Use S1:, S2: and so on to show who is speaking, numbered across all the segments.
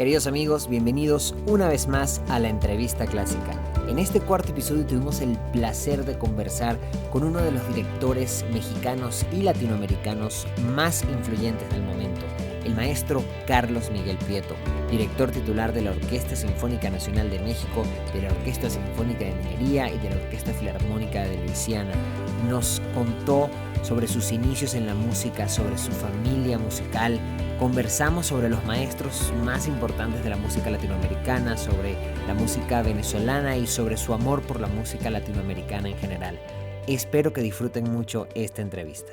S1: Queridos amigos, bienvenidos una vez más a la entrevista clásica. En este cuarto episodio tuvimos el placer de conversar con uno de los directores mexicanos y latinoamericanos más influyentes del momento, el maestro Carlos Miguel Prieto, director titular de la Orquesta Sinfónica Nacional de México, de la Orquesta Sinfónica de Minería y de la Orquesta Filarmónica de Luisiana. Nos contó sobre sus inicios en la música, sobre su familia musical. Conversamos sobre los maestros más importantes de la música latinoamericana, sobre la música venezolana y sobre su amor por la música latinoamericana en general. Espero que disfruten mucho esta entrevista.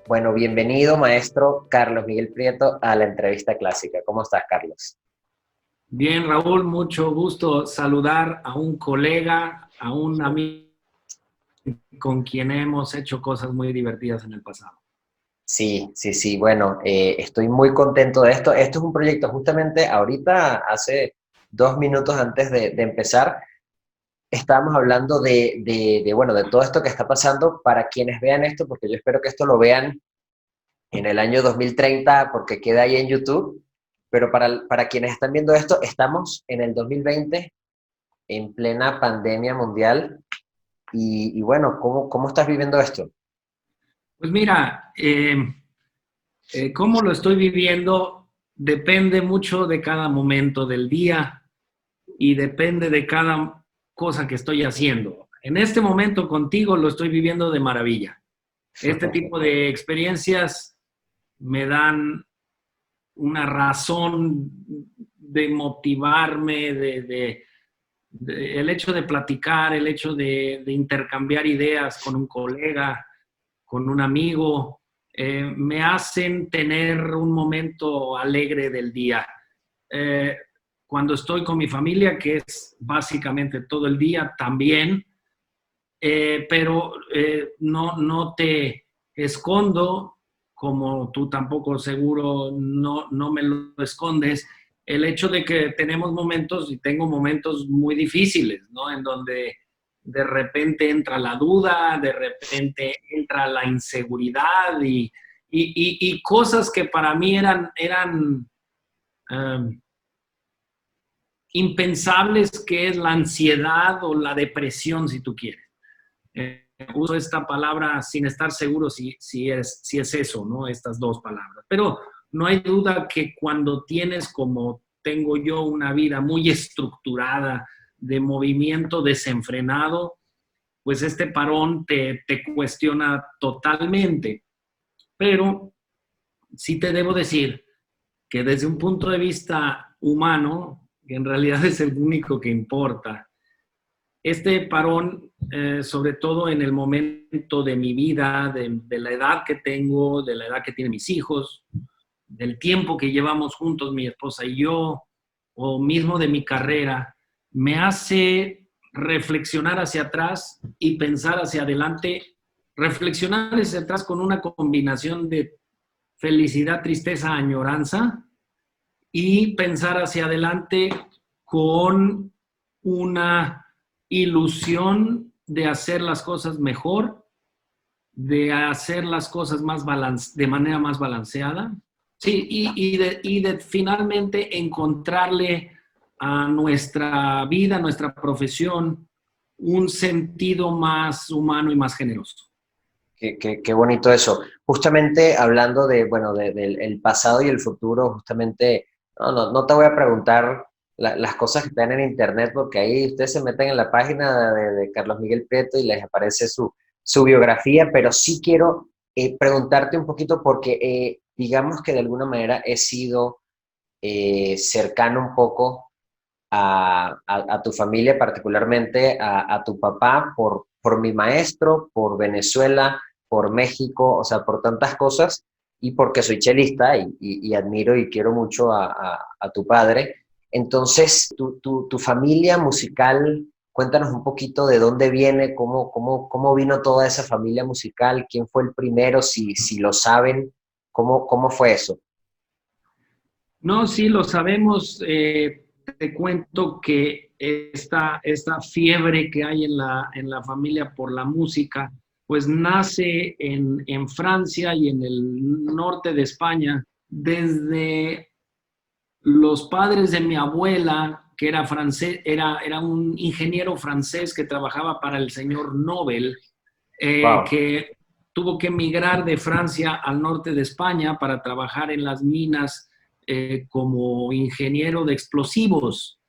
S1: Bueno, bienvenido, maestro Carlos Miguel Prieto, a la entrevista clásica. ¿Cómo estás, Carlos?
S2: Bien, Raúl, mucho gusto saludar a un colega, a un amigo con quien hemos hecho cosas muy divertidas en el pasado.
S1: Sí. Bueno, estoy muy contento de esto. Esto es un proyecto justamente ahorita, hace 2 minutos antes de empezar, estábamos hablando bueno, de todo esto que está pasando para quienes vean esto, porque yo espero que esto lo vean en el año 2030, porque queda ahí en YouTube, pero para quienes están viendo esto, estamos en el 2020, en plena pandemia mundial, y bueno, ¿cómo estás viviendo esto?
S2: Pues mira, cómo lo estoy viviendo depende mucho de cada momento del día y depende de cada cosa que estoy haciendo. En este momento contigo lo estoy viviendo de maravilla. Este tipo de experiencias me dan una razón de motivarme, el hecho de platicar, el hecho de intercambiar ideas con un colega, con un amigo, me hacen tener un momento alegre del día. Cuando estoy con mi familia, que es básicamente todo el día, también, pero no te escondo, como tú tampoco seguro no me lo escondes, el hecho de que tenemos momentos, y tengo momentos muy difíciles, ¿no? En donde de repente entra la duda, de repente entra la inseguridad y cosas que para mí eran impensables, que es la ansiedad o la depresión, si tú quieres. Uso esta palabra sin estar seguro si es eso, ¿no? Estas dos palabras. Pero no hay duda que cuando tienes, como tengo yo, una vida muy estructurada, de movimiento desenfrenado, pues este parón te cuestiona totalmente. Pero sí te debo decir que desde un punto de vista humano, que en realidad es el único que importa, este parón, sobre todo en el momento de mi vida, de la edad que tengo, de la edad que tienen mis hijos, del tiempo que llevamos juntos mi esposa y yo, o mismo de mi carrera, me hace reflexionar hacia atrás y pensar hacia adelante, reflexionar hacia atrás con una combinación de felicidad, tristeza, añoranza, y pensar hacia adelante con una ilusión de hacer las cosas mejor, de hacer las cosas de manera más balanceada, sí, y de finalmente encontrarle a nuestra vida, a nuestra profesión, un sentido más humano y más generoso.
S1: Qué bonito eso. Justamente hablando bueno, del el pasado y el futuro, justamente, no te voy a preguntar las cosas que están en internet, porque ahí ustedes se meten en la página de Carlos Miguel Prieto y les aparece su biografía, pero sí quiero preguntarte un poquito porque digamos que de alguna manera he sido cercano un poco a tu familia, particularmente a tu papá, por mi maestro, por Venezuela, por México, o sea, por tantas cosas, y porque soy chelista y admiro y quiero mucho a tu padre. Entonces, tu familia musical, cuéntanos un poquito de dónde viene, cómo vino toda esa familia musical, quién fue el primero, si lo saben, cómo fue eso.
S2: No, sí, lo sabemos. Te cuento que esta fiebre que hay en la familia por la música, pues nace en Francia y en el norte de España desde los padres de mi abuela, que era francés, era un ingeniero francés que trabajaba para el señor Nobel,
S1: Wow,
S2: que tuvo que emigrar de Francia al norte de España para trabajar en las minas como ingeniero de explosivos.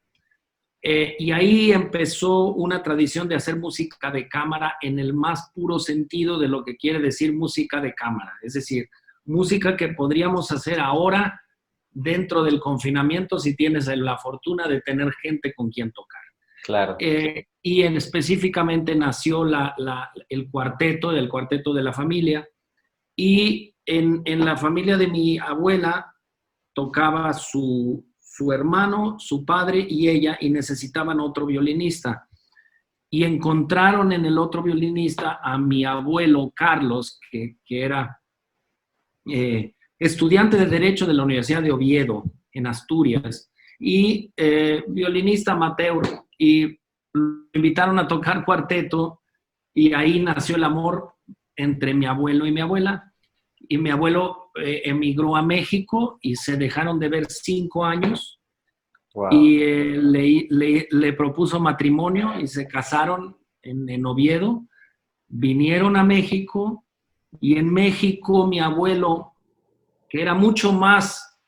S2: Y ahí empezó una tradición de hacer música de cámara en el más puro sentido de lo que quiere decir música de cámara. Es decir, música que podríamos hacer ahora dentro del confinamiento si tienes la fortuna de tener gente con quien tocar.
S1: claro.
S2: Y específicamente nació el cuarteto de la familia. Y en la familia de mi abuela tocaba su hermano, su padre y ella, y necesitaban otro violinista. Y encontraron en el otro violinista a mi abuelo Carlos, que era estudiante de Derecho de la Universidad de Oviedo, en Asturias, y violinista amateur. Y lo invitaron a tocar cuarteto, y ahí nació el amor entre mi abuelo y mi abuela. Y mi abuelo emigró a México y se dejaron de ver 5 años
S1: Wow.
S2: y le propuso matrimonio y se casaron en Oviedo, vinieron a México y en México mi abuelo, que era mucho más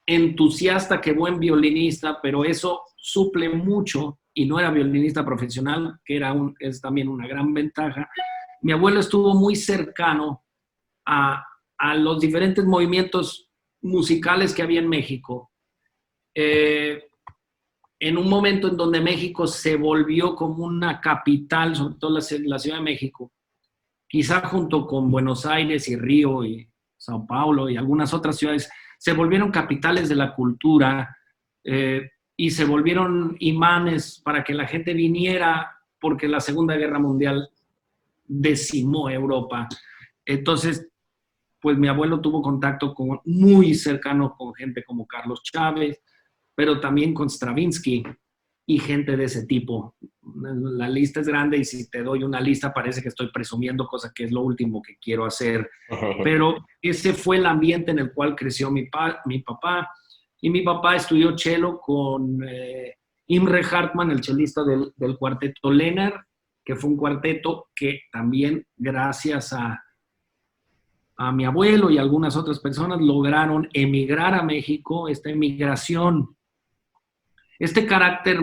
S2: entusiasta que buen violinista, pero eso suple mucho y no era violinista profesional, que es también una gran ventaja. Mi abuelo estuvo muy cercano a, a los diferentes movimientos musicales que había en México. Eh, en un momento en donde México se volvió como una capital, sobre todo la Ciudad de México, quizá junto con Buenos Aires y Río y Sao Paulo y algunas otras ciudades, se volvieron capitales de la cultura y se volvieron imanes para que la gente viniera porque la Segunda Guerra Mundial decimó Europa. Entonces, pues mi abuelo tuvo contacto muy cercano con gente como Carlos Chávez, pero también con Stravinsky y gente de ese tipo. La lista es grande y si te doy una lista parece que estoy presumiendo, cosa que es lo último que quiero hacer. Pero ese fue el ambiente en el cual creció mi papá. Y mi papá estudió cello con Imre Hartmann, el chelista del cuarteto Lehner, que fue un cuarteto que también gracias a mi abuelo y algunas otras personas lograron emigrar a México. Esta emigración, este carácter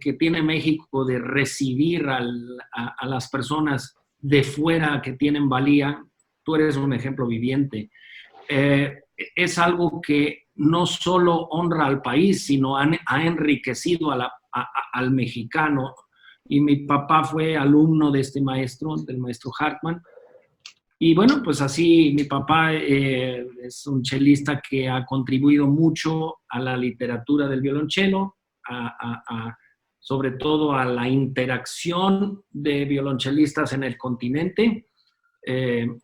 S2: que tiene México de recibir a las personas de fuera que tienen valía, tú eres un ejemplo viviente, es algo que no solo honra al país, sino ha enriquecido al mexicano. Y mi papá fue alumno de este maestro, del maestro Hartmann. Y bueno, pues así mi papá es un chelista que ha contribuido mucho a la literatura del violonchelo, sobre todo a la interacción de violonchelistas en el continente,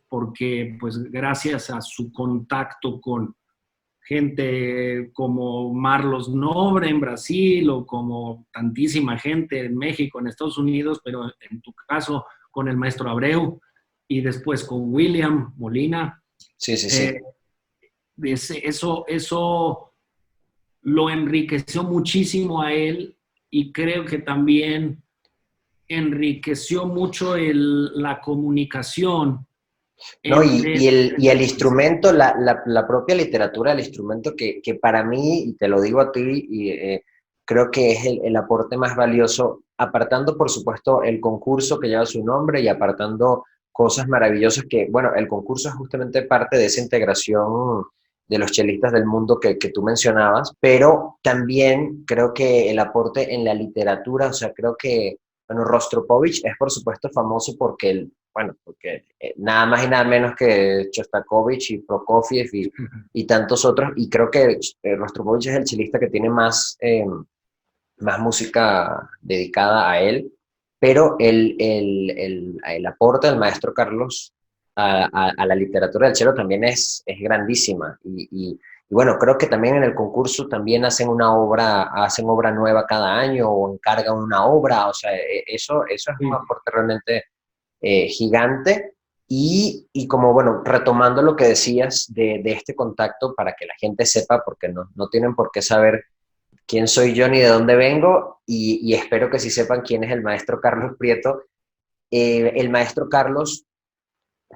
S2: porque pues gracias a su contacto con gente como Marlos Nobre en Brasil o como tantísima gente en México, en Estados Unidos, pero en tu caso con el maestro Abreu, y después con William Molina.
S1: Sí, sí,
S2: Eh,
S1: sí.
S2: eso lo enriqueció muchísimo a él y creo que también enriqueció mucho la comunicación
S1: ¿No?
S2: entre...
S1: Y el instrumento, la propia literatura del instrumento, que para mí, y te lo digo a ti, y, creo que es el aporte más valioso, apartando, por supuesto, el concurso que lleva su nombre y apartando cosas maravillosas que, bueno, el concurso es justamente parte de esa integración de los chelistas del mundo que tú mencionabas, pero también creo que el aporte en la literatura, o sea, creo que, bueno, Rostropovich es, por supuesto, famoso porque bueno, porque nada más y nada menos que Shostakovich y Prokofiev y tantos otros, y creo que Rostropovich es el chelista que tiene más música dedicada a él, pero el aporte del maestro Carlos a la literatura del cello también es grandísima, y bueno, creo que también en el concurso también hacen obra nueva cada año o encargan una obra, o sea, eso es un aporte realmente gigante. Y como, bueno, retomando lo que decías de este contacto, para que la gente sepa, porque no tienen por qué saber quién soy yo ni de dónde vengo, y espero que sí sepan quién es el maestro Carlos Prieto. El maestro Carlos,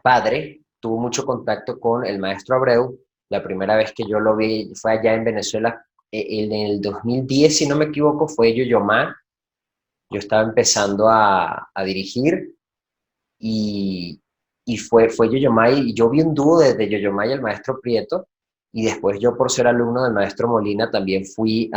S1: padre, tuvo mucho contacto con el maestro Abreu. La primera vez que yo lo vi fue allá en Venezuela, en el 2010, si no me equivoco, fue Yo-Yo Ma. Yo estaba empezando a dirigir y, fue Yo-Yo Ma, y yo vi un dúo de Yo-Yo Ma y el maestro Prieto, y después yo, por ser alumno del maestro Molina, también fui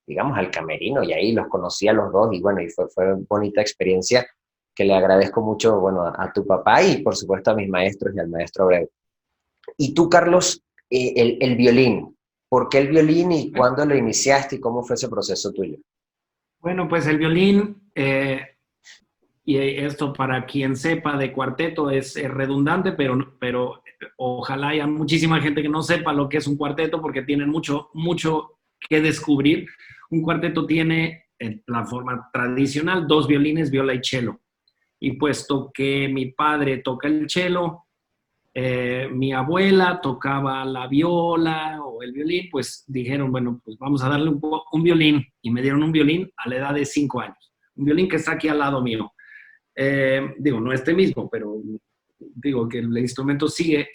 S1: digamos, al camerino, y ahí los conocí a los dos, y bueno, y fue una bonita experiencia que le agradezco mucho, bueno, a tu papá y por supuesto a mis maestros y al maestro Abreu. Y tú, Carlos, el violín, ¿por qué el violín y cuándo lo iniciaste y cómo fue ese proceso tuyo?
S2: Bueno, pues el violín, y esto para quien sepa de cuarteto es redundante, pero ojalá haya muchísima gente que no sepa lo que es un cuarteto porque tienen mucho, mucho que descubrir. Un cuarteto tiene, en la forma tradicional, dos violines, viola y cello. Y puesto que mi padre toca el cello, mi abuela tocaba la viola o el violín, pues dijeron, bueno, pues vamos a darle un violín. Y me dieron un violín a la edad de 5 años. Un violín que está aquí al lado mío. Digo, no este mismo, pero digo que el instrumento sigue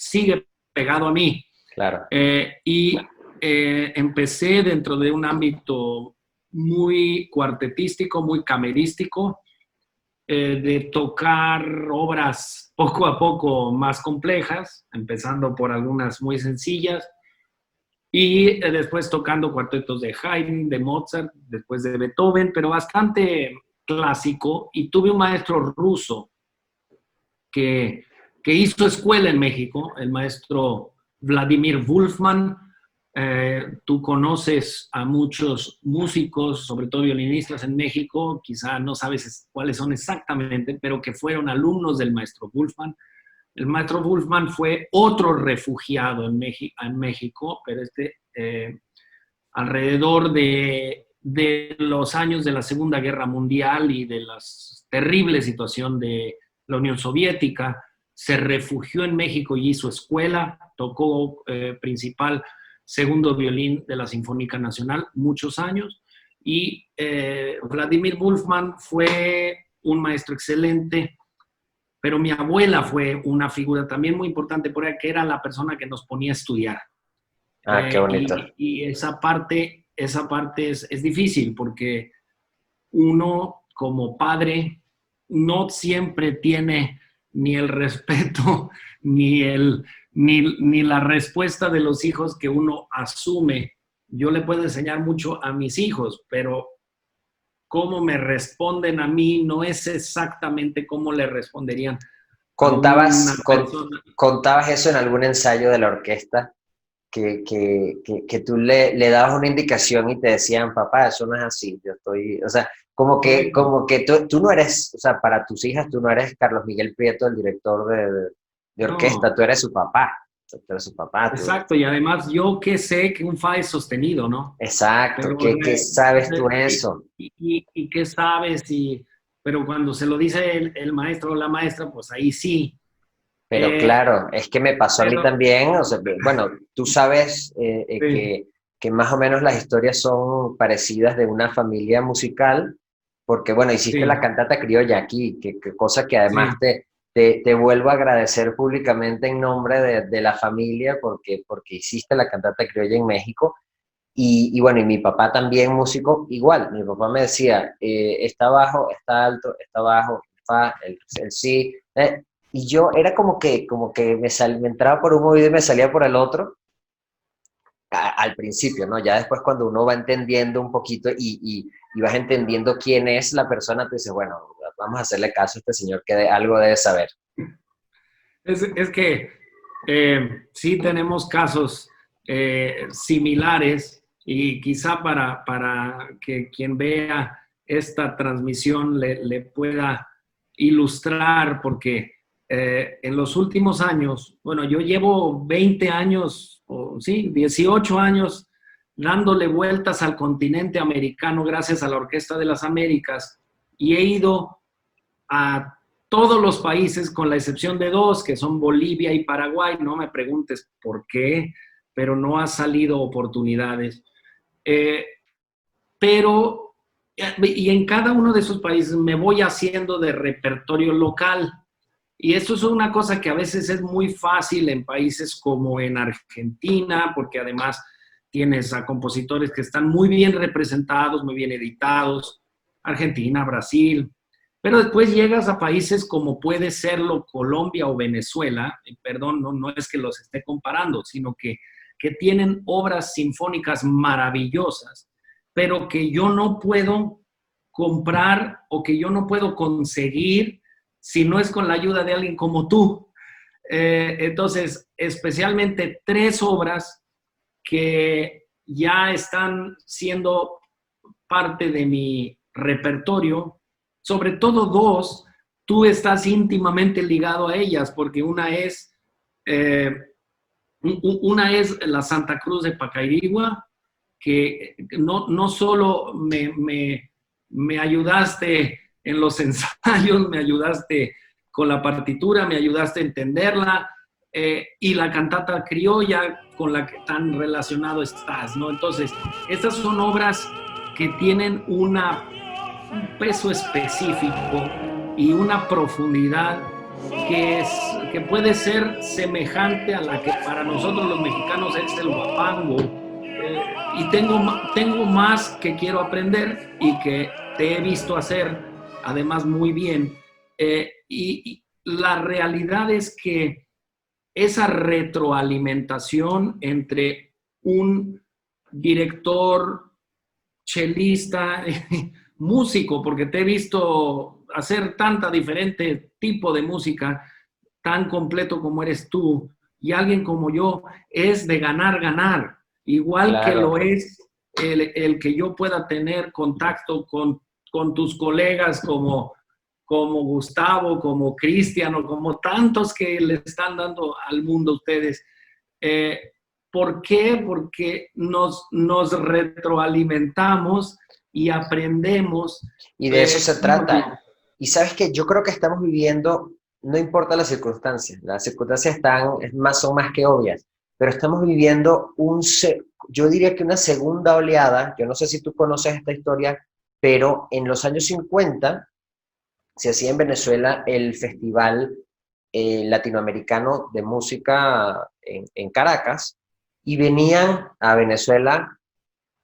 S2: pegado a mí.
S1: Claro.
S2: Empecé dentro de un ámbito muy cuartetístico, muy camerístico, de tocar obras poco a poco más complejas, empezando por algunas muy sencillas, y después tocando cuartetos de Haydn, de Mozart, después de Beethoven, pero bastante clásico. Y tuve un maestro ruso que hizo escuela en México, el maestro Vladimir Wolfman. Tú conoces a muchos músicos, sobre todo violinistas en México, quizá no sabes cuáles son exactamente, pero que fueron alumnos del maestro Wolfman. El maestro Wolfman fue otro refugiado en México, pero alrededor de los años de la Segunda Guerra Mundial y de la terrible situación de la Unión Soviética, se refugió en México y hizo escuela, tocó segundo violín de la Sinfónica Nacional muchos años, y Vladimir Wolfman fue un maestro excelente, pero mi abuela fue una figura también muy importante por ella, que era la persona que nos ponía a estudiar.
S1: Qué bonito.
S2: Y esa parte es difícil porque uno como padre no siempre tiene ni el respeto ni la respuesta de los hijos que uno asume. Yo le puedo enseñar mucho a mis hijos, pero cómo me responden a mí no es exactamente cómo le responderían a una persona.
S1: ¿Contabas eso en algún ensayo de la orquesta? Que tú le dabas una indicación y te decían, papá, eso no es así, yo estoy, o sea, como que tú no eres, o sea, para tus hijas tú no eres Carlos Miguel Prieto, el director de orquesta, no. Tú eres su papá. Tú eres su papá.
S2: Exacto, y además yo que sé que un fa es sostenido, ¿no?
S1: Exacto, ¿qué sabes tú eso?
S2: Y qué sabes, pero cuando se lo dice el maestro o la maestra, pues ahí sí.
S1: Pero claro, es que me pasó a mí también, o sea, bueno, tú sabes sí. que más o menos las historias son parecidas de una familia musical, porque bueno, hiciste sí. La cantata criolla aquí, que cosa que además sí. te vuelvo a agradecer públicamente en nombre de la familia, porque hiciste la cantata criolla en México, y bueno, y mi papá también músico, igual, mi papá me decía, está bajo, está alto, está bajo, fa, el si, y yo era como que me entraba por un oído y me salía por el otro, al principio, ¿no? Ya después cuando uno va entendiendo un poquito y vas entendiendo quién es la persona, te dices, bueno, vamos a hacerle caso a este señor que algo debe saber.
S2: Es que sí tenemos casos similares, y quizá para que quien vea esta transmisión le pueda ilustrar, porque en los últimos años, bueno, yo llevo 20 años, o sí, 18 años dándole vueltas al continente americano gracias a la Orquesta de las Américas, y he ido a todos los países con la excepción de 2, que son Bolivia y Paraguay. No me preguntes por qué, pero no ha salido oportunidades. Eh, pero, y en cada uno de esos países me voy haciendo de repertorio local. Y eso es una cosa que a veces es muy fácil en países como en Argentina, porque además tienes a compositores que están muy bien representados, muy bien editados, Argentina, Brasil, pero después llegas a países como puede serlo Colombia o Venezuela, perdón, no es que los esté comparando, sino que tienen obras sinfónicas maravillosas, pero que yo no puedo comprar o que yo no puedo conseguir si no es con la ayuda de alguien como tú. Entonces, especialmente 3 obras que ya están siendo parte de mi repertorio, sobre todo 2, tú estás íntimamente ligado a ellas, porque eh, una es la Santa Cruz de Pacairigua, que no solo me ayudaste en los ensayos, me ayudaste con la partitura, me ayudaste a entenderla, y la cantata criolla con la que tan relacionado estás, ¿no? Entonces, estas son obras que tienen un peso específico y una profundidad que puede ser semejante a la que para nosotros los mexicanos es el huapango. Y tengo más que quiero aprender y que te he visto hacer, además, muy bien. Y la realidad es que esa retroalimentación entre un director, chelista, músico, porque te he visto hacer tanta diferente tipo de música, tan completo como eres tú, y alguien como yo, es de ganar, ganar. Igual que
S1: Claro.
S2: lo es el que yo pueda tener contacto con tus colegas como Gustavo, como Cristiano, como tantos que le están dando al mundo ustedes. Eh, ¿Por qué? Porque nos retroalimentamos y aprendemos.
S1: Y de eso se
S2: Uno de
S1: trata. Y sabes que yo creo que estamos viviendo, no importa las circunstancias están, es más, son más que obvias, pero estamos viviendo yo diría que una segunda oleada, yo no sé si tú conoces esta historia, pero en los años 50 se hacía en Venezuela el Festival Latinoamericano de Música en Caracas, y venían a Venezuela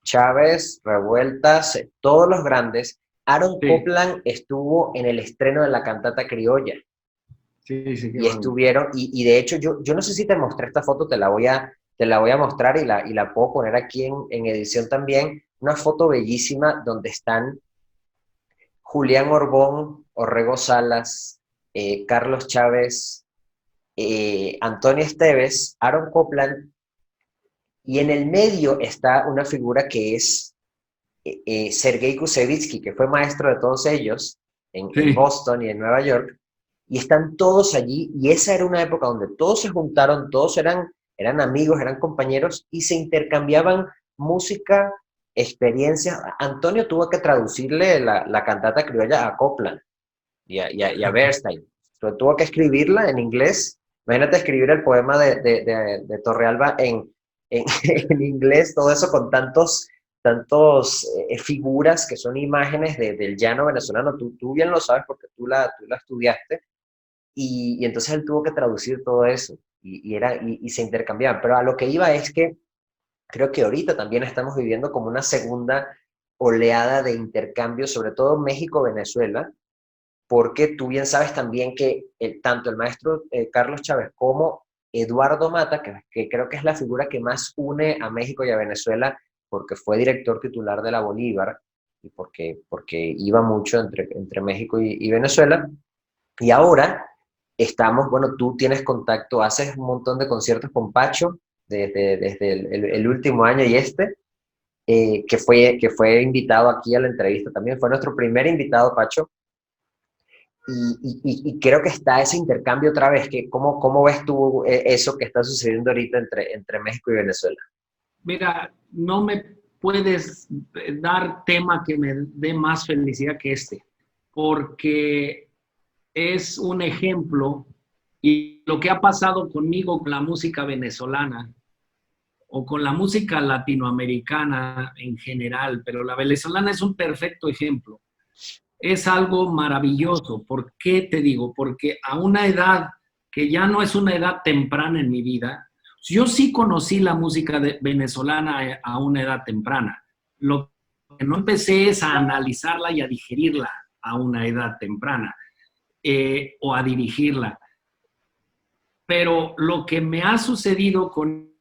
S1: Chávez, Revueltas, todos los grandes. Aaron
S2: sí,
S1: Copland estuvo en el estreno de la cantata criolla
S2: sí, qué
S1: y
S2: bueno.
S1: estuvieron, y de hecho yo no sé si te mostré esta foto, te la voy a mostrar y la puedo poner aquí en edición también, una foto bellísima donde están Julián Orbón, Orrego Salas, Carlos Chávez, Antonio Esteves, Aaron Copland, y en el medio está una figura que es Sergei Kusevitsky, que fue maestro de todos ellos en
S2: Sí,
S1: Boston y en Nueva York, y están todos allí, y esa era una época donde todos se juntaron, todos eran amigos, eran compañeros, y se intercambiaban música, experiencias. Antonio tuvo que traducirle la cantata criolla a Copland y a Bernstein. Entonces, tuvo que escribirla en inglés. Imagínate escribir el poema de Torrealba en inglés, todo eso con tantos figuras que son imágenes del llano venezolano. Tú bien lo sabes porque tú la estudiaste. Y entonces él tuvo que traducir todo eso y se intercambiaban. Pero a lo que iba es que creo que ahorita también estamos viviendo como una segunda oleada de intercambio, sobre todo México-Venezuela, porque tú bien sabes también que tanto el maestro Carlos Chávez como Eduardo Mata, que creo que es la figura que más une a México y a Venezuela, porque fue director titular de la Bolívar y porque iba mucho entre México y Venezuela, y ahora estamos, bueno, tú tienes contacto, haces un montón de conciertos con Pacho desde el último año y que fue invitado aquí a la entrevista también, fue nuestro primer invitado, Pacho, y creo que está ese intercambio otra vez. ¿Cómo ves tú eso que está sucediendo ahorita entre México y Venezuela?
S2: mira, no me puedes dar tema que me dé más felicidad que este, porque es un ejemplo y lo que ha pasado conmigo con la música venezolana o con la música latinoamericana en general, pero la venezolana es un perfecto ejemplo. Es algo maravilloso. ¿Por qué te digo? Porque a una edad que ya no es una edad temprana en mi vida, yo sí conocí la música venezolana a una edad temprana. Lo que no empecé es a analizarla y a digerirla a una edad temprana, o a dirigirla. Pero lo que me ha sucedido con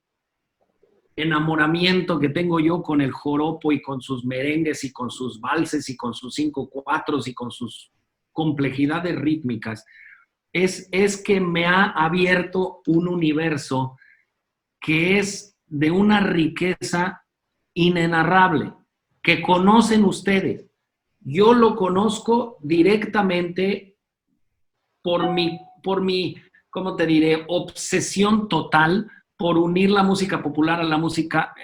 S2: enamoramiento que tengo yo con el joropo y con sus merengues y con sus valses y con sus 5/4 y con sus complejidades rítmicas, es que me ha abierto un universo que es de una riqueza inenarrable, que conocen ustedes. Yo lo conozco directamente por mi, ¿cómo te diré?, obsesión total por unir la música popular a la música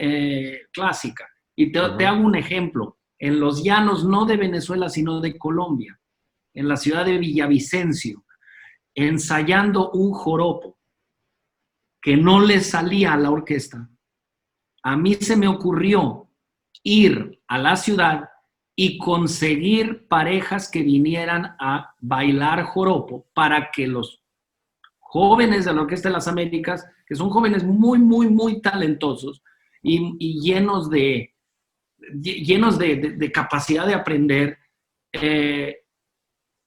S2: clásica. Y te hago un ejemplo. En los llanos, no de Venezuela, sino de Colombia, en la ciudad de Villavicencio, ensayando un joropo que no le salía a la orquesta, a mí se me ocurrió ir a la ciudad y conseguir parejas que vinieran a bailar joropo para que los jóvenes de la Orquesta de las Américas, que son jóvenes muy, muy, muy talentosos y llenos de capacidad de aprender,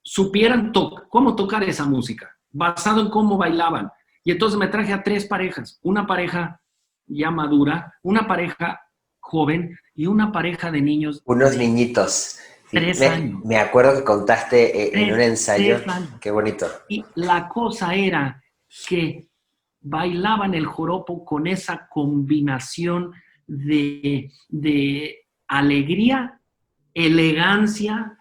S2: supieran cómo tocar esa música, basado en cómo bailaban. Y entonces me traje a 3 parejas, una pareja ya madura, una pareja joven y una pareja de niños.
S1: Unos niñitos.
S2: 3 años.
S1: Me acuerdo que contaste en un ensayo.
S2: 3 años.
S1: Qué bonito.
S2: Y la cosa era que bailaban el joropo con esa combinación de alegría, elegancia,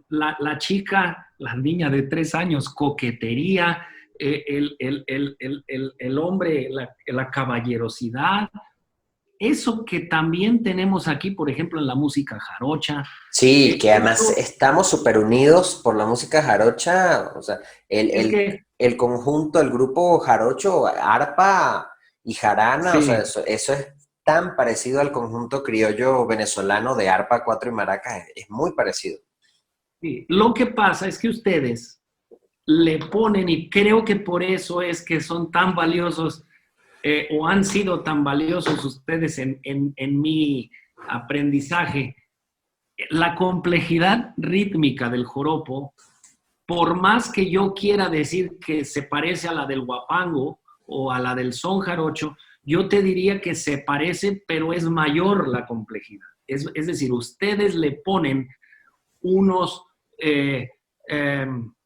S2: la chica, la niña de 3 años, coquetería, el hombre, la caballerosidad. Eso que también tenemos aquí, por ejemplo, en la música jarocha.
S1: Sí, que además estamos súper unidos por la música jarocha, o sea, el conjunto, el grupo jarocho, arpa y jarana, sí. O sea, eso es tan parecido al conjunto criollo venezolano de arpa, cuatro y maracas, es muy parecido.
S2: Sí. Lo que pasa es que ustedes le ponen, y creo que por eso es que son tan valiosos, o han sido tan valiosos ustedes en mi aprendizaje, la complejidad rítmica del joropo, por más que yo quiera decir que se parece a la del huapango o a la del son jarocho, yo te diría que se parece, pero es mayor la complejidad. Es decir, ustedes le ponen unos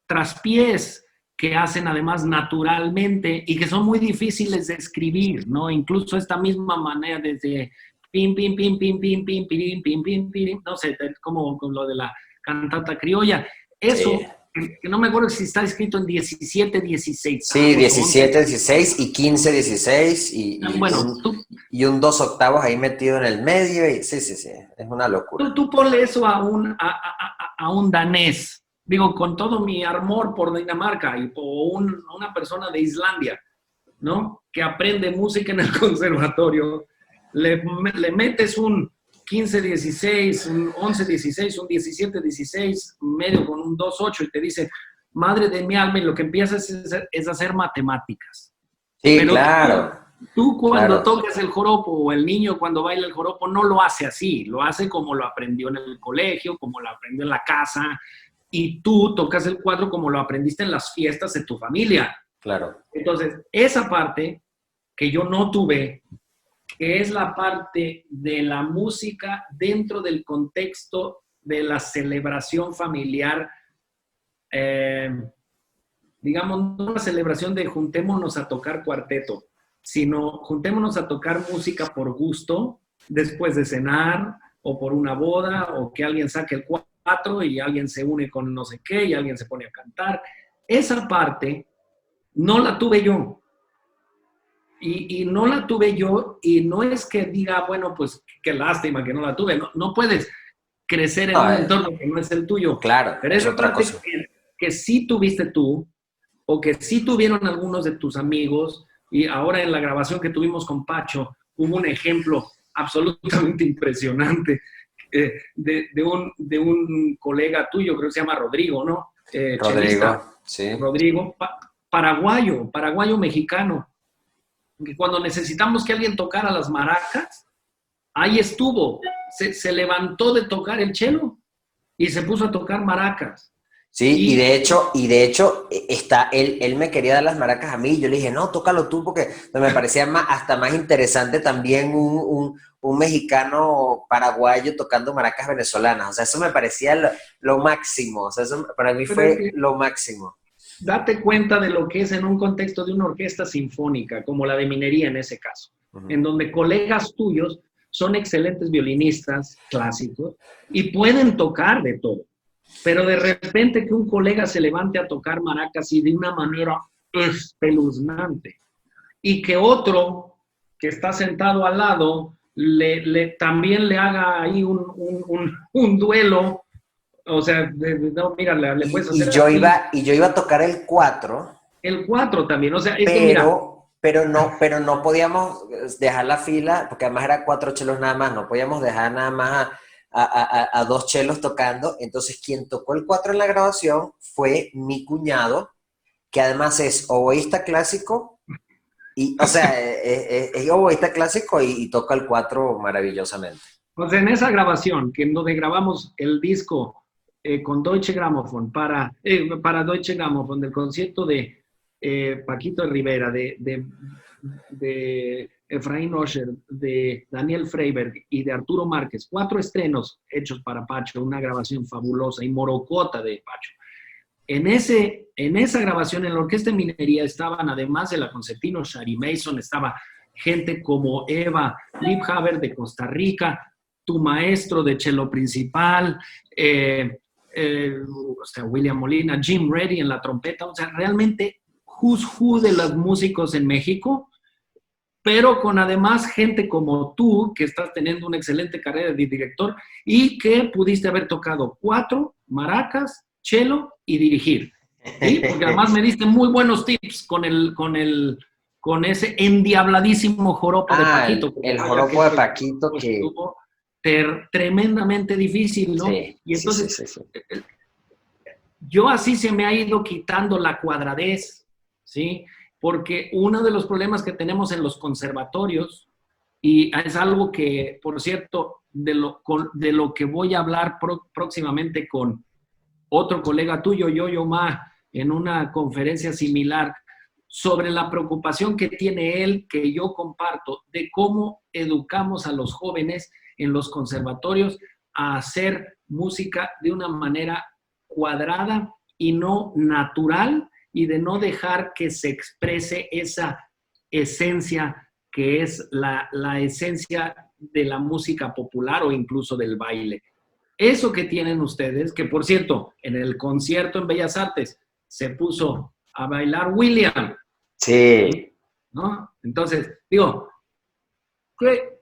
S2: traspiés que hacen además naturalmente y que son muy difíciles de escribir, ¿no? Incluso esta misma manera desde pim, pim, pim, pim, pim, pim, pim, pim, pim, pim, no sé, como con lo de la cantata criolla. Eso, sí. Que no me acuerdo si está escrito en 17-16.
S1: Sí, 17-16 y 15-16 y un 2/8 ahí metido en el medio. Y, sí, es una locura.
S2: Tú ponle eso a un danés, digo, con todo mi amor por Dinamarca y por una persona de Islandia, ¿no? Que aprende música en el conservatorio, le metes un 15-16, un 11-16, un 17-16, medio con un 2/8 y te dice, madre de mi alma, y lo que empiezas es hacer matemáticas.
S1: Sí, pero claro.
S2: Tú cuando tocas el joropo o el niño cuando baila el joropo no lo hace así, lo hace como lo aprendió en el colegio, como lo aprendió en la casa, y tú tocas el cuatro como lo aprendiste en las fiestas de tu familia.
S1: Claro.
S2: Entonces, esa parte que yo no tuve, que es la parte de la música dentro del contexto de la celebración familiar, digamos, no una celebración de juntémonos a tocar cuarteto, sino juntémonos a tocar música por gusto, después de cenar, o por una boda, o que alguien saque el cuatro y alguien se une con no sé qué, y alguien se pone a cantar. Esa parte no la tuve yo. Y no la tuve yo, y no es que diga, bueno, pues qué lástima que no la tuve. No puedes crecer en un entorno que no es el tuyo.
S1: Claro,
S2: pero esa
S1: otra
S2: parte
S1: cosa.
S2: Que sí tuviste tú, o que sí tuvieron algunos de tus amigos, Y ahora en la grabación que tuvimos con Pacho, hubo un ejemplo absolutamente impresionante de un colega tuyo, creo que se llama Rodrigo, ¿no? Chelista,
S1: Rodrigo, sí.
S2: Rodrigo, paraguayo mexicano, que cuando necesitamos que alguien tocara las maracas, ahí estuvo, se levantó de tocar el cello y se puso a tocar maracas.
S1: Sí, y de hecho él me quería dar las maracas a mí, yo le dije, no, tócalo tú, porque me parecía hasta más interesante también un mexicano paraguayo tocando maracas venezolanas, o sea, eso me parecía lo máximo, o sea, eso para mí
S2: Pero es
S1: fue
S2: que
S1: lo máximo.
S2: date cuenta de lo que es en un contexto de una orquesta sinfónica, como la de Minería en ese caso, en donde colegas tuyos son excelentes violinistas clásicos y pueden tocar de todo. Pero de repente que un colega se levante a tocar maracas y de una manera espeluznante, y que otro que está sentado al lado también le haga ahí un duelo, o sea, no, mira, le puedes hacer así.
S1: Y yo iba a tocar el 4,
S2: El 4 también, o sea, es que mira,
S1: pero no podíamos dejar la fila, porque además era 4 chelos nada más, no podíamos dejar nada más a 2 chelos tocando. Entonces, quien tocó el 4 en la grabación fue mi cuñado, que además es oboísta clásico, y, o sea, es oboísta clásico y toca el 4 maravillosamente.
S2: pues en esa grabación, que en donde grabamos el disco con Deutsche Grammophon para Deutsche Grammophon del concierto de Paquito Rivera, de Efraín Osher, de Daniel Freiberg y de Arturo Márquez, 4 estrenos hechos para Pacho, una grabación fabulosa y morocota de Pacho. En esa grabación, en la Orquesta de Minería, estaban, además de la concertino Shari Mason, estaba gente como Eva Liebhaber de Costa Rica, tu maestro de cello principal, o sea, William Molina, Jim Reddy en la trompeta, o sea, realmente who's who de los músicos en México, pero con además gente como tú, que estás teniendo una excelente carrera de director y que pudiste haber tocado 4 maracas, cello y dirigir. ¿Sí? Porque además me diste muy buenos tips con ese endiabladísimo joropo de Paquito.
S1: El joropo de Paquito
S2: pues,
S1: que...
S2: estuvo tremendamente difícil, ¿no?
S1: Sí,
S2: Y entonces,
S1: sí.
S2: yo así se me ha ido quitando la cuadradez, ¿sí? Porque uno de los problemas que tenemos en los conservatorios, y es algo que, por cierto, de lo que voy a hablar próximamente con otro colega tuyo, Yo-Yo Ma, en una conferencia similar, sobre la preocupación que tiene él, que yo comparto, de cómo educamos a los jóvenes en los conservatorios a hacer música de una manera cuadrada y no natural, y de no dejar que se exprese esa esencia que es la esencia de la música popular o incluso del baile. Eso que tienen ustedes, que por cierto, en el concierto en Bellas Artes se puso a bailar William.
S1: Sí.
S2: ¿No? Entonces, digo,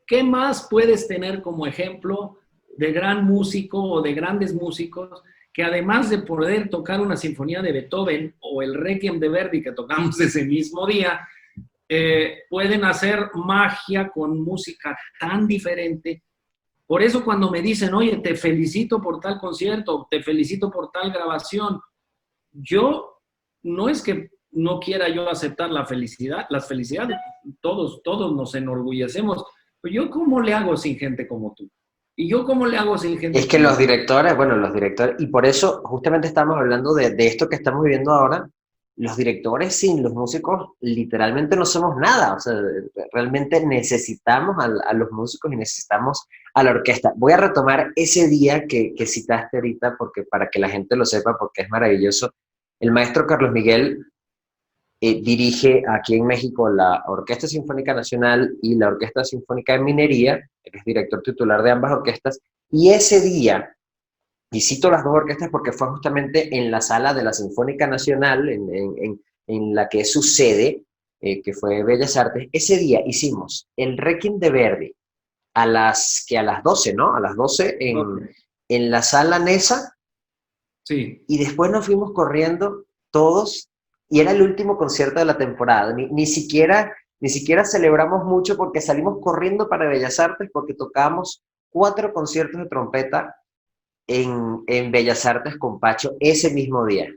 S2: ¿qué más puedes tener como ejemplo de gran músico o de grandes músicos que además de poder tocar una sinfonía de Beethoven o el Requiem de Verdi que tocamos ese mismo día, pueden hacer magia con música tan diferente? Por eso cuando me dicen, oye, te felicito por tal concierto, te felicito por tal grabación, yo no es que no quiera yo aceptar las felicidades, todos nos enorgullecemos, pero yo ¿cómo le hago sin gente como tú? ¿Y yo cómo le hago sin gente
S1: Es que
S2: como
S1: los directores, y por eso justamente estamos hablando de esto que estamos viviendo ahora, los directores sin los músicos literalmente no somos nada, o sea, realmente necesitamos a los músicos y necesitamos a la orquesta. Voy a retomar ese día que citaste ahorita, porque para que la gente lo sepa, porque es maravilloso. El maestro Carlos Miguel dirige aquí en México la Orquesta Sinfónica Nacional y la Orquesta Sinfónica de Minería, él es director titular de ambas orquestas, y ese día, y cito las dos orquestas porque fue justamente en la sala de la Sinfónica Nacional, en la que es su sede, que fue Bellas Artes, ese día hicimos el Requiem de Verdi a las 12, ¿no? A las 12 en la sala Nesa,
S2: Sí.
S1: y después nos fuimos corriendo todos y era el último concierto de la temporada. Ni siquiera celebramos mucho porque salimos corriendo para Bellas Artes porque tocábamos 4 conciertos de trompeta en Bellas Artes con Pacho ese mismo día.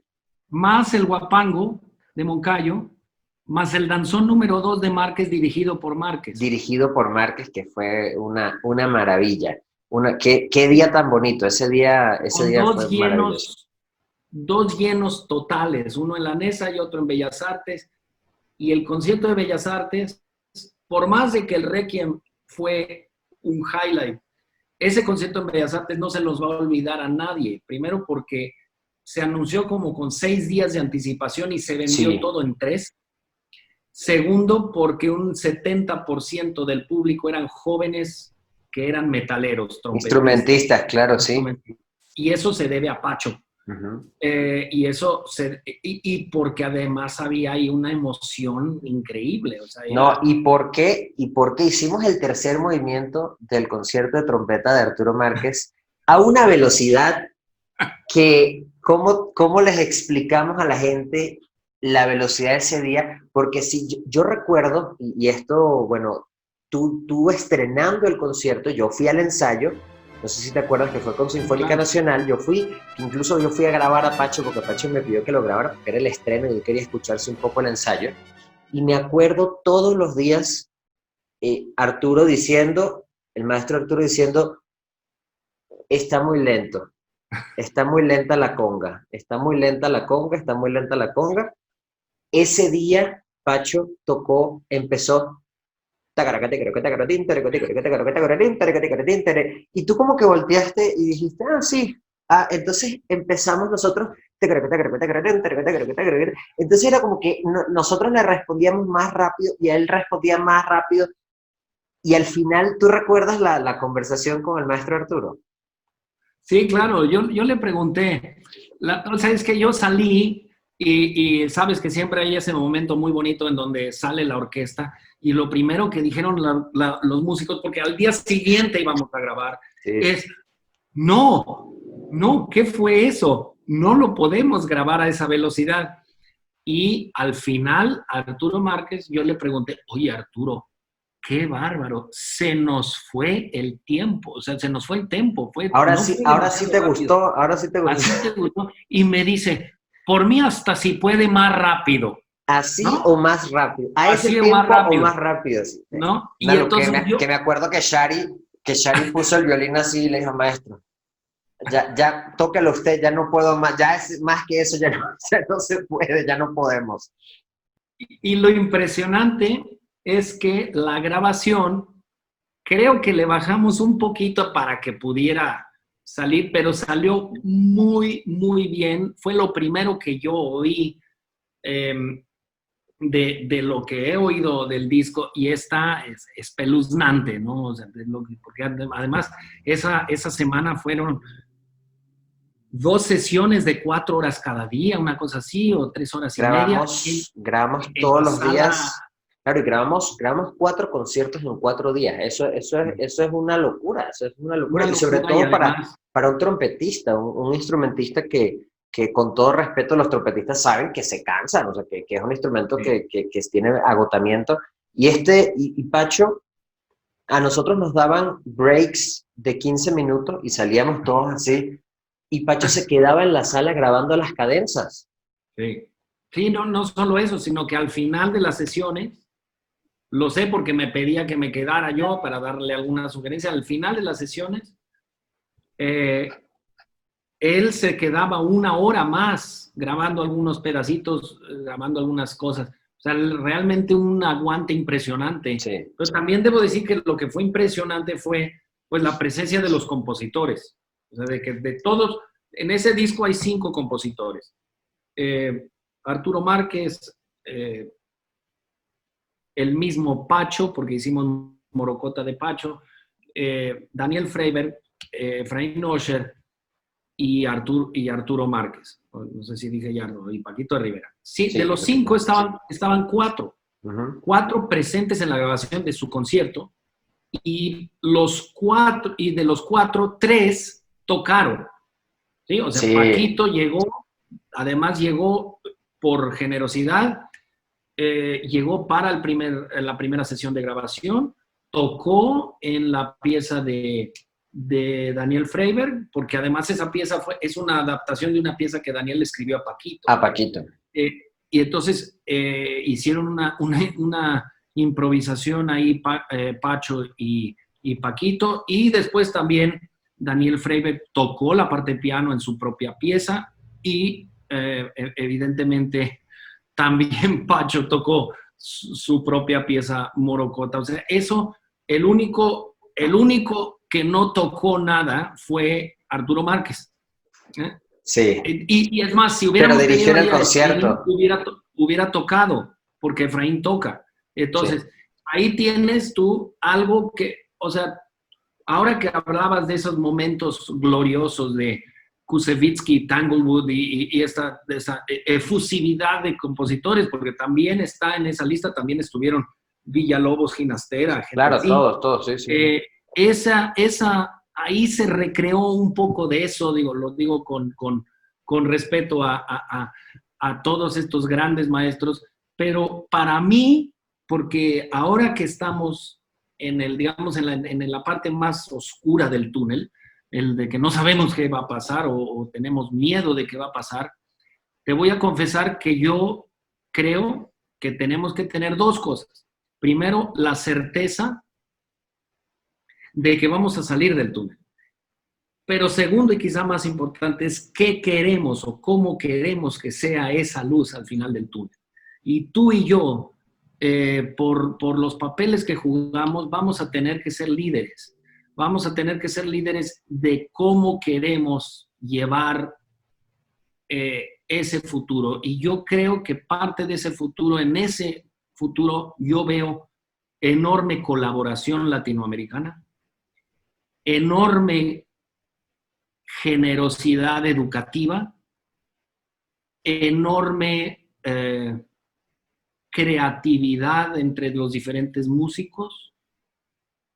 S2: Más el Guapango de Moncayo, más el danzón número 2 de Márquez, dirigido por Márquez.
S1: Dirigido por Márquez, que fue una maravilla. ¿Qué día tan bonito? Ese día fue maravilloso.
S2: 2 llenos totales, uno en la Nesa y otro en Bellas Artes. Y el concierto de Bellas Artes, por más de que el Requiem fue un highlight, ese concierto en Bellas Artes no se los va a olvidar a nadie. Primero porque se anunció como con 6 días de anticipación y se vendió todo en 3. Segundo, porque un 70% del público eran jóvenes que eran metaleros,
S1: instrumentistas, claro, sí.
S2: Y eso se debe a Pacho. Y porque además había ahí una emoción increíble. O sea,
S1: ¿Y por qué hicimos el tercer movimiento del concierto de trompeta de Arturo Márquez a una velocidad que, ¿cómo les explicamos a la gente la velocidad de ese día? Porque si yo recuerdo, y esto, bueno, tú estrenando el concierto, yo fui al ensayo. No sé si te acuerdas que fue con Sinfónica Nacional. Incluso yo fui a grabar a Pacho porque Pacho me pidió que lo grabara porque era el estreno y yo quería escucharse un poco el ensayo. Y me acuerdo todos los días el maestro Arturo diciendo, está muy lento, está muy lenta la conga, está muy lenta la conga, está muy lenta la conga. Ese día Pacho empezó y tú como que volteaste y dijiste, sí, entonces empezamos nosotros, entonces era como que nosotros le respondíamos más rápido y él respondía más rápido, y al final, ¿tú recuerdas la conversación con el maestro Arturo?
S2: Sí, claro, yo le pregunté, o sea, es que yo salí y sabes que siempre hay ese momento muy bonito en donde sale la orquesta y lo primero que dijeron los músicos, porque al día siguiente íbamos a grabar, es, no, ¿qué fue eso? No lo podemos grabar a esa velocidad. Y al final, a Arturo Márquez, yo le pregunté, oye, Arturo, qué bárbaro, se nos fue el tiempo, o sea, se nos fue el tiempo.
S1: Ahora sí te gustó.
S2: Así te gustó. Y me dice, por mí hasta si puede más rápido.
S1: ¿Así, ¿no? O más rápido? A ese tiempo más rápido. O más rápido, sí.
S2: ¿No? Y entonces
S1: que me acuerdo que Shari puso el violín así y le dijo, maestro, ya tóquelo usted, ya no puedo más, ya es más que eso, ya no se puede, ya no podemos.
S2: Y lo impresionante es que la grabación, creo que le bajamos un poquito para que pudiera salir, pero salió muy, muy bien. Fue lo primero que yo oí de lo que he oído del disco, y está espeluznante, ¿no? O sea, porque además esa semana fueron 2 sesiones de 4 horas cada día, una cosa así, o 3 horas y media.
S1: Grabamos todos los días. Claro, y grabamos 4 conciertos en 4 días. Eso es una locura. Eso es una locura. Y sobre todo para un trompetista, un instrumentista que con todo respeto los trompetistas saben que se cansan, o sea, que es un instrumento que tiene agotamiento. Y Pacho, a nosotros nos daban breaks de 15 minutos y salíamos todos así. Y Pacho se quedaba en la sala grabando las cadenzas.
S2: Sí, no solo eso, sino que al final de las sesiones, lo sé porque me pedía que me quedara yo para darle alguna sugerencia, al final de las sesiones, él se quedaba 1 hora más grabando algunos pedacitos, grabando algunas cosas. O sea, realmente un aguante impresionante.
S1: Sí.
S2: Pero también debo decir que lo que fue impresionante fue pues la presencia de los compositores. O sea, de todos, en ese disco hay 5 compositores. Arturo Márquez, el mismo Pacho, porque hicimos Morocota de Pacho, Daniel Freiberg, Efraín Osher y Arturo Márquez. No sé si dije ya, no, y Paquito de Rivera. Sí, de los 5 estaban 4. 4 presentes en la grabación de su concierto, y de los 4, 3 tocaron. ¿Sí? O sea, Paquito llegó por generosidad, llegó para la primera sesión de grabación, tocó en la pieza de Daniel Freiberg, porque además esa pieza es una adaptación de una pieza que Daniel escribió a Paquito.
S1: A Paquito.
S2: Y entonces hicieron una improvisación ahí, Pacho y Paquito, y después también Daniel Freiberg tocó la parte de piano en su propia pieza y evidentemente también Pacho tocó su propia pieza Morocota. O sea, eso, el único que no tocó nada fue Arturo Márquez.
S1: Sí.
S2: Y es más, si hubiéramos
S1: pero dirigió en el
S2: tenido
S1: concierto.
S2: hubiera tocado, porque Efraín toca. Entonces,
S1: Sí.
S2: ahí tienes tú algo que, o sea, ahora que hablabas de esos momentos gloriosos de Kusevitsky, Tanglewood y esa efusividad de compositores, porque también está en esa lista, también estuvieron Villalobos, Ginastera, gente
S1: Claro,
S2: así.
S1: todos, sí, sí.
S2: Ahí se recreó un poco de eso, lo digo con respeto a todos estos grandes maestros, pero para mí, porque ahora que estamos digamos, en la parte más oscura del túnel, el de que no sabemos qué va a pasar o tenemos miedo de qué va a pasar, te voy a confesar que yo creo que tenemos que tener dos cosas. Primero, la certeza de que vamos a salir del túnel. Pero segundo, y quizá más importante, es qué queremos o cómo queremos que sea esa luz al final del túnel. Y tú y yo, por los papeles que jugamos, vamos a tener que ser líderes. Vamos a tener que ser líderes de cómo queremos llevar ese futuro. Y yo creo que parte de ese futuro, en ese futuro, yo veo enorme colaboración latinoamericana, enorme generosidad educativa, enorme creatividad entre los diferentes músicos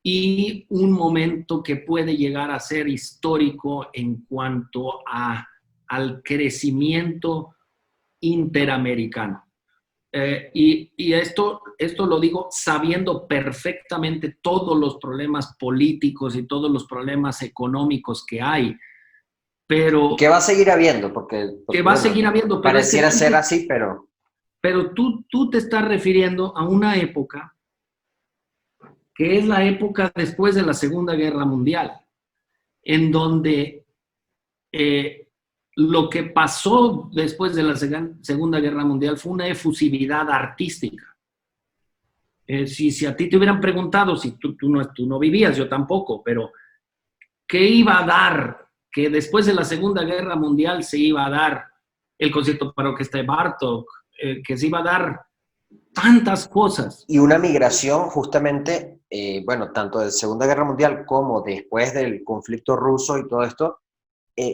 S2: y un momento que puede llegar a ser histórico en cuanto al crecimiento interamericano. Y esto lo digo sabiendo perfectamente todos los problemas políticos y todos los problemas económicos que hay, pero...
S1: Que va a seguir habiendo, porque
S2: que va a seguir habiendo.
S1: Pero pareciera ser así, pero...
S2: Pero tú te estás refiriendo a una época que es la época después de la Segunda Guerra Mundial, en donde lo que pasó después de la Segunda Guerra Mundial fue una efusividad artística. Si a ti te hubieran preguntado, si tú no vivías, yo tampoco, pero ¿qué iba a dar? Que después de la Segunda Guerra Mundial se iba a dar el concierto para orquesta de Bartók, que se iba a dar tantas cosas.
S1: Y una migración justamente, bueno, tanto de Segunda Guerra Mundial como después del conflicto ruso y todo esto,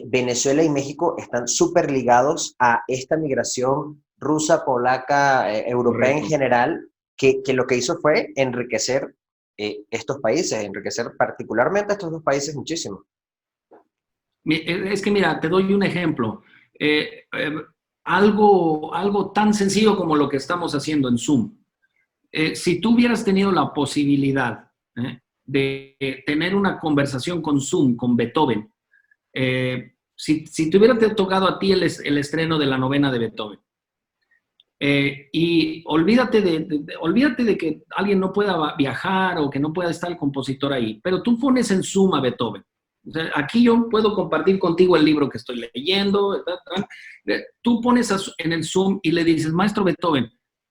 S1: Venezuela y México están súper ligados a esta migración rusa, polaca, europea en general, que lo que hizo fue enriquecer estos países, enriquecer particularmente a estos dos países muchísimo.
S2: Es que mira, te doy un ejemplo. Algo tan sencillo como lo que estamos haciendo en Zoom. Si tú hubieras tenido la posibilidad de tener una conversación con Zoom, con Beethoven, si te hubiera tocado a ti el estreno de la novena de Beethoven, y olvídate de que alguien no pueda viajar o que no pueda estar el compositor ahí, pero tú pones en Zoom a Beethoven. O sea, aquí yo puedo compartir contigo el libro que estoy leyendo. Tú pones en el Zoom y le dices, maestro Beethoven,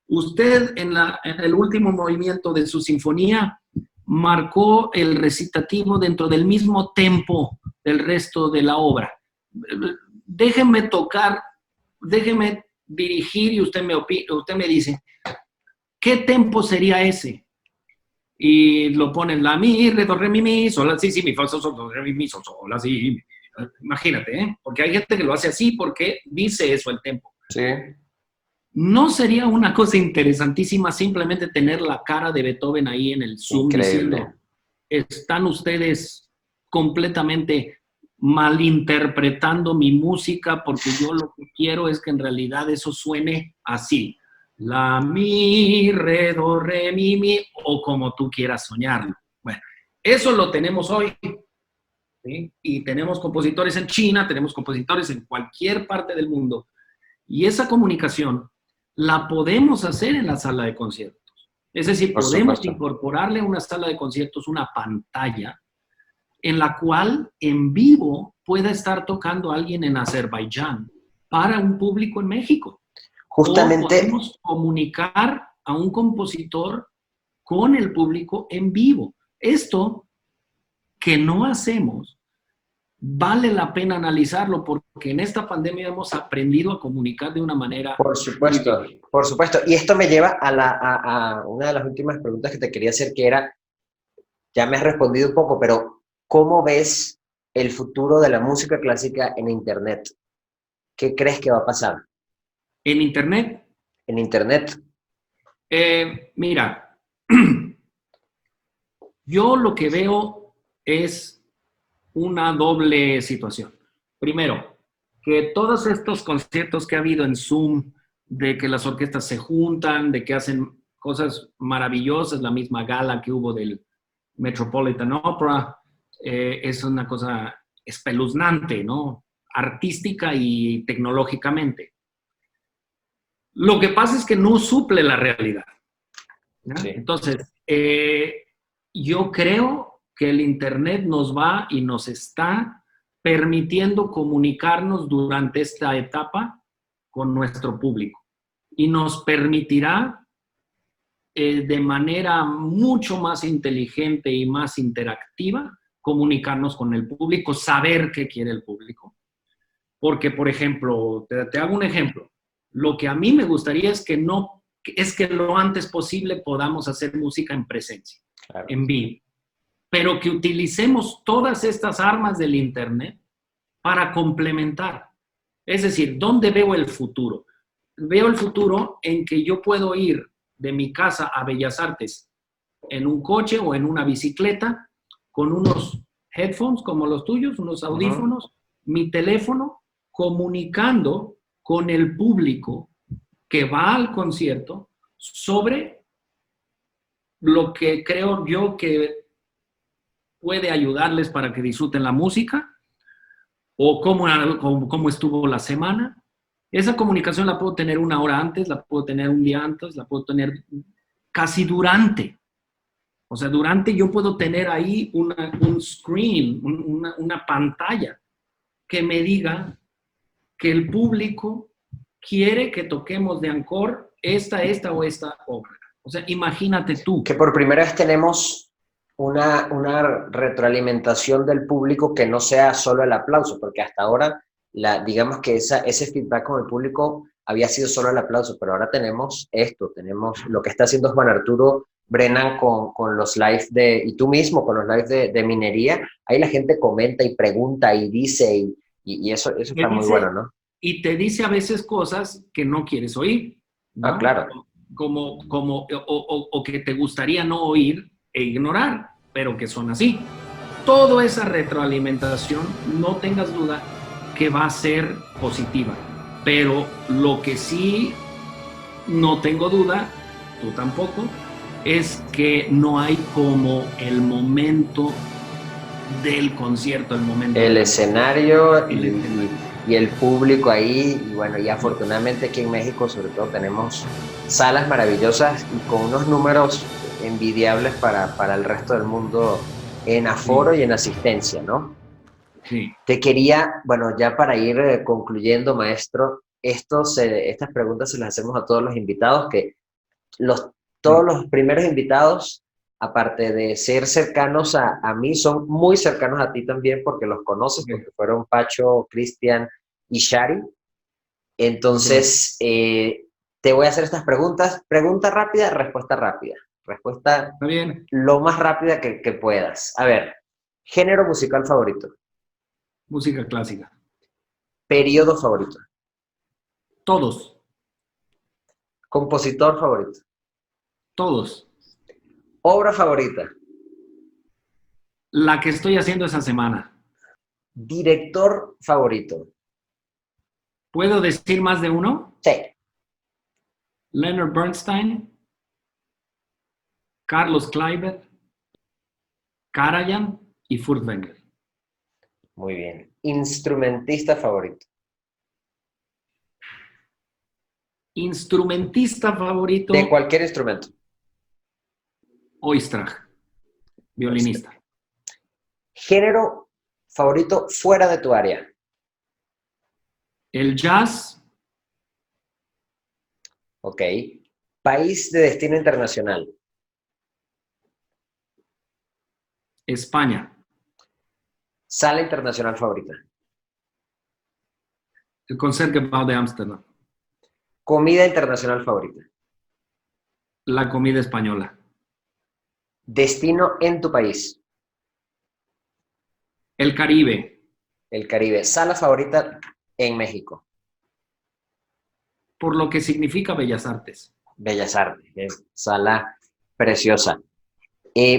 S2: usted en el último movimiento de su sinfonía marcó el recitativo dentro del mismo tempo del resto de la obra. Déjeme tocar, déjeme dirigir y usted me dice, ¿qué tempo sería ese? Y lo ponen la mi, re, do, re, mi, sol, la, si, mi, fa, sol, do, re, mi, sol, la, si. Imagínate, porque hay gente que lo hace así porque dice eso el tempo.
S1: Sí.
S2: ¿No sería una cosa interesantísima simplemente tener la cara de Beethoven ahí en el Zoom
S1: Increíble.
S2: diciendo, están ustedes completamente malinterpretando mi música porque yo lo que quiero es que en realidad eso suene así. La, mi, re, do, re, mi, o como tú quieras soñarlo. Bueno, eso lo tenemos hoy. ¿Sí? Y tenemos compositores en China, tenemos compositores en cualquier parte del mundo. Y esa comunicación la podemos hacer en la sala de conciertos. Es decir,
S1: Por
S2: podemos
S1: supuesto.
S2: incorporarle a una sala de conciertos una pantalla en la cual en vivo pueda estar tocando alguien en Azerbaiyán para un público en México. O
S1: Justamente,
S2: podemos comunicar a un compositor con el público en vivo. Esto que no hacemos, vale la pena analizarlo porque en esta pandemia hemos aprendido a comunicar de una manera
S1: por
S2: muy
S1: supuesto,
S2: diferente.
S1: por supuesto. Y esto me lleva a una de las últimas preguntas que te quería hacer, que era, ya me has respondido un poco, pero ¿cómo ves el futuro de la música clásica en Internet? ¿Qué crees que va a pasar
S2: En Internet,
S1: en Internet?
S2: mira, yo lo que veo es una doble situación. Primero, que todos estos conciertos que ha habido en Zoom, de que las orquestas se juntan, de que hacen cosas maravillosas, la misma gala que hubo del Metropolitan Opera, es una cosa espeluznante, ¿no? Artística y tecnológicamente. Lo que pasa es que no suple la realidad, ¿no?
S1: Sí.
S2: Entonces, yo creo que el Internet nos va y nos está permitiendo comunicarnos durante esta etapa con nuestro público y nos permitirá de manera mucho más inteligente y más interactiva comunicarnos con el público, saber qué quiere el público. Porque, por ejemplo, te hago un ejemplo. Lo que a mí me gustaría es que lo antes posible podamos hacer música en presencia,
S1: Claro.
S2: en vivo, pero que utilicemos todas estas armas del Internet para complementar. Es decir, ¿dónde veo el futuro? Veo el futuro en que yo puedo ir de mi casa a Bellas Artes en un coche o en una bicicleta con unos headphones como los tuyos, unos audífonos, mi teléfono, comunicando con el público que va al concierto sobre lo que creo yo que puede ayudarles para que disfruten la música o cómo estuvo la semana. Esa comunicación la puedo tener una hora antes, la puedo tener un día antes, la puedo tener casi durante. O sea, durante yo puedo tener ahí un screen, una pantalla que me diga que el público quiere que toquemos de Encore esta o esta obra. O sea, imagínate tú.
S1: Que por primera vez tenemos una retroalimentación del público que no sea solo el aplauso, porque hasta ahora, digamos que ese feedback con el público había sido solo el aplauso, pero ahora tenemos esto, tenemos lo que está haciendo Juan Arturo Brennan con los live y tú mismo con los live de minería, ahí la gente comenta y pregunta y dice, y eso está muy bueno, ¿no?
S2: Y te dice a veces cosas que no quieres oír, ¿no?
S1: Ah, claro.
S2: O que te gustaría no oír e ignorar, pero que son así. Toda esa retroalimentación, no tengas duda que va a ser positiva, pero lo que sí no tengo duda, tú tampoco, es que no hay como el momento del concierto, el momento
S1: El
S2: del
S1: escenario y el público ahí, y bueno, y afortunadamente aquí en México sobre todo tenemos salas maravillosas y con unos números envidiables para el resto del mundo en aforo y en asistencia, ¿no?
S2: Sí.
S1: Te quería, bueno, ya para ir concluyendo, maestro, estas preguntas se las hacemos a todos los invitados, que todos los primeros invitados, aparte de ser cercanos a mí, son muy cercanos a ti también porque los conoces, porque fueron Pacho, Cristian y Shari. Entonces, te voy a hacer estas preguntas. Pregunta rápida, respuesta rápida. Respuesta
S2: Está bien.
S1: lo más rápida que puedas. A ver, género musical favorito.
S2: Música clásica.
S1: Periodo favorito.
S2: Todos.
S1: Compositor favorito.
S2: Todos.
S1: Obra favorita.
S2: La que estoy haciendo esa semana.
S1: Director favorito.
S2: ¿Puedo decir más de uno?
S1: Sí.
S2: Leonard Bernstein, Carlos Kleiber, Karajan y Furtwängler.
S1: Muy bien. Instrumentista favorito.
S2: Instrumentista favorito.
S1: De cualquier instrumento.
S2: Oistrach, violinista.
S1: Género favorito fuera de tu área.
S2: El jazz.
S1: Ok. País de destino internacional.
S2: España.
S1: Sala internacional favorita.
S2: El Concertgebouw de Ámsterdam.
S1: Comida internacional favorita.
S2: La comida española.
S1: Destino en tu país.
S2: El Caribe.
S1: El Caribe. Sala favorita en México.
S2: Por lo que significa Bellas Artes.
S1: Bellas Artes. Sala preciosa.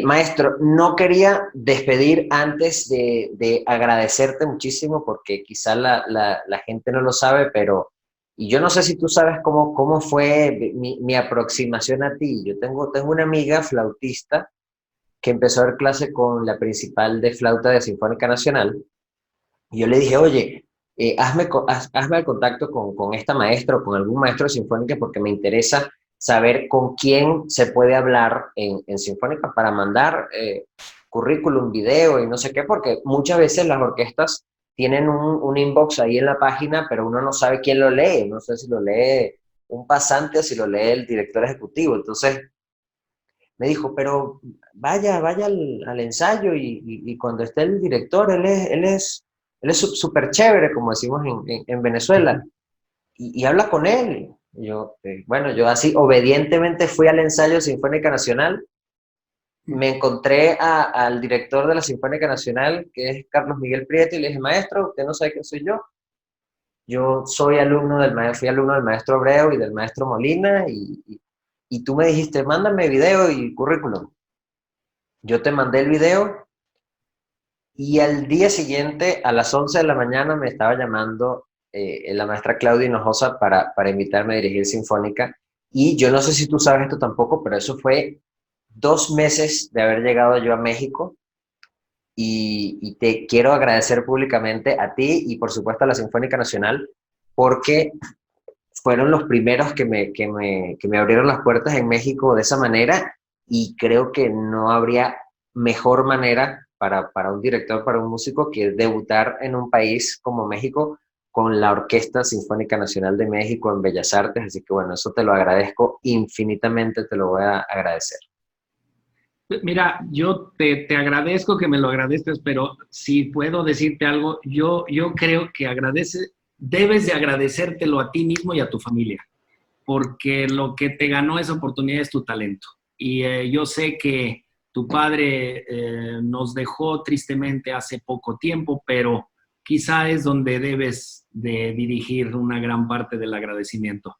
S1: Maestro, no quería despedir antes de agradecerte muchísimo porque quizá la gente no lo sabe, pero y yo no sé si tú sabes cómo fue mi aproximación a ti. Yo tengo una amiga flautista que empezó a dar clase con la principal de flauta de Sinfónica Nacional y yo le dije, oye, hazme el contacto con esta maestra o con algún maestro de Sinfónica porque me interesa saber con quién se puede hablar en Sinfónica para mandar currículum, video y no sé qué, porque muchas veces las orquestas tienen un inbox ahí en la página, pero uno no sabe quién lo lee, no sé si lo lee un pasante o si lo lee el director ejecutivo. Entonces me dijo, pero vaya al ensayo y cuando esté el director, él es súper chévere, como decimos en Venezuela, y habla con él. Bueno, yo así obedientemente fui al ensayo de Sinfónica Nacional, me encontré al director de la Sinfónica Nacional, que es Carlos Miguel Prieto, y le dije, maestro, usted no sabe quién soy yo. Yo soy fui alumno del maestro Abreu y del maestro Molina, y tú me dijiste, mándame video y currículum. Yo te mandé el video, y al día siguiente, a las 11 de la mañana, me estaba llamando la maestra Claudia Hinojosa para invitarme a dirigir Sinfónica. Y yo no sé si tú sabes esto tampoco, pero eso fue 2 meses de haber llegado yo a México. Y te quiero agradecer públicamente a ti y por supuesto a la Sinfónica Nacional, porque fueron los primeros que me abrieron las puertas en México de esa manera, y creo que no habría mejor manera para un director, para un músico, que debutar en un país como México con la Orquesta Sinfónica Nacional de México en Bellas Artes. Así que bueno, eso te lo agradezco infinitamente, te lo voy a agradecer.
S2: Mira, yo te agradezco que me lo agradezcas, pero si puedo decirte algo, yo creo que debes de agradecértelo a ti mismo y a tu familia, porque lo que te ganó esa oportunidad es tu talento. Y yo sé que tu padre nos dejó tristemente hace poco tiempo, pero quizá es donde debes de dirigir una gran parte del agradecimiento.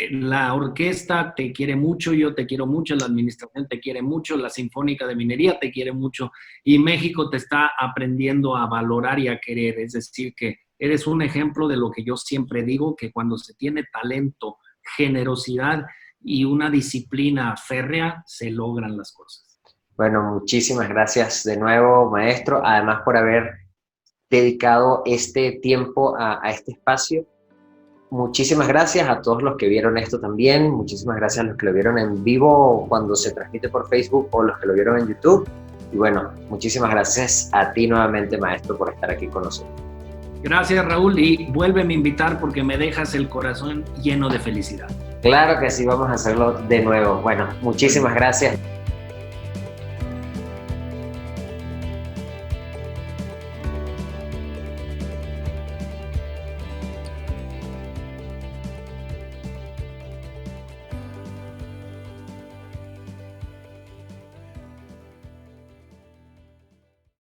S2: La orquesta te quiere mucho, yo te quiero mucho, la administración te quiere mucho, la Sinfónica de Minería te quiere mucho, y México te está aprendiendo a valorar y a querer. Es decir, que eres un ejemplo de lo que yo siempre digo, que cuando se tiene talento, generosidad y una disciplina férrea, se logran las cosas.
S1: Bueno, muchísimas gracias de nuevo, maestro, además por haber dedicado este tiempo a este espacio. Muchísimas gracias a todos los que vieron esto también, muchísimas gracias a los que lo vieron en vivo cuando se transmite por Facebook o los que lo vieron en YouTube. Y bueno, muchísimas gracias a ti nuevamente, maestro, por estar aquí con nosotros.
S2: Gracias, Raúl, y vuélveme a invitar porque me dejas el corazón lleno de felicidad.
S1: Claro que sí, vamos a hacerlo de nuevo. Bueno, muchísimas gracias.